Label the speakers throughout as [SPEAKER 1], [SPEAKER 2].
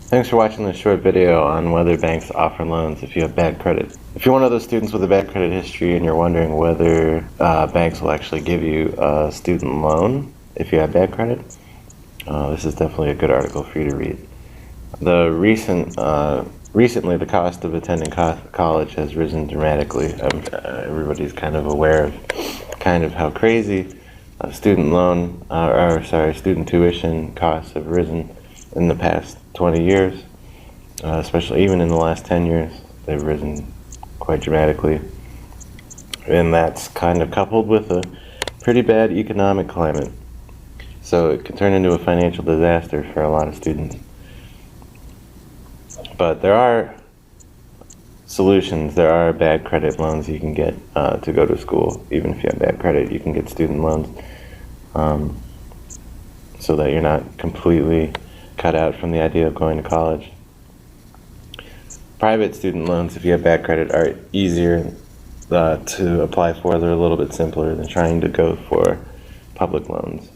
[SPEAKER 1] Thanks for watching this short video on whether banks offer loans if you have bad credit. If you're one of those students with a bad credit history and you're wondering whether banks will actually give you a student loan if you have bad credit, this is definitely a good article for you to read. Recently, the cost of attending college has risen dramatically. Everybody's kind of aware of how crazy student tuition costs have risen in the past 20 years, especially even in the last 10 years. They've risen quite dramatically. And that's kind of coupled with a pretty bad economic climate. So it can turn into a financial disaster for a lot of students. But there are solutions. There are bad credit loans you can get to go to school. Even if you have bad credit, you can get student loans so that you're not completely cut out from the idea of going to college. Private student loans, if you have bad credit, are easier to apply for. They're a little bit simpler than trying to go for public loans.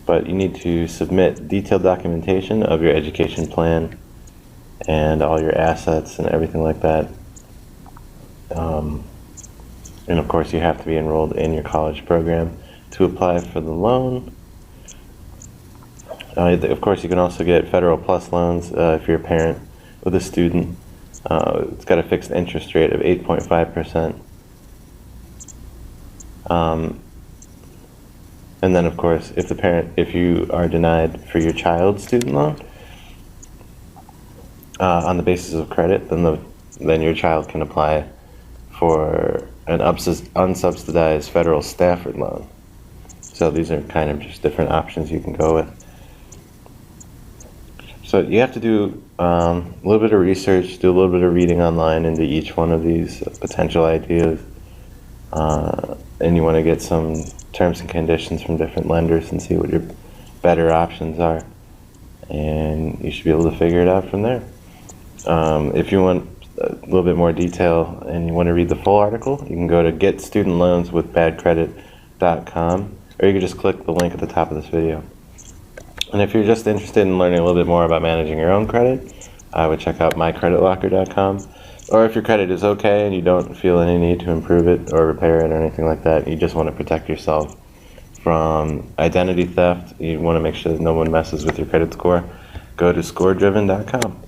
[SPEAKER 1] But you need to submit detailed documentation of your education plan and all your assets and everything like that. And of course, you have to be enrolled in your college program to apply for the loan. Of course, you can also get Federal Plus loans if you're a parent with a student. It's got a fixed interest rate of 8.5%. And then, of course, if you are denied for your child's student loan on the basis of credit, then your child can apply for an unsubsidized federal Stafford loan. So these are kind of just different options you can go with. So you have to do a little bit of research, do a little bit of reading online into each one of these potential ideas. And you want to get some terms and conditions from different lenders and see what your better options are. And you should be able to figure it out from there. If you want a little bit more detail and you want to read the full article, you can go to getstudentloanswithbadcredit.com, or you can just click the link at the top of this video. And if you're just interested in learning a little bit more about managing your own credit, I would check out mycreditlocker.com. Or if your credit is okay and you don't feel any need to improve it or repair it or anything like that, you just want to protect yourself from identity theft, you want to make sure that no one messes with your credit score, go to scoredriven.com.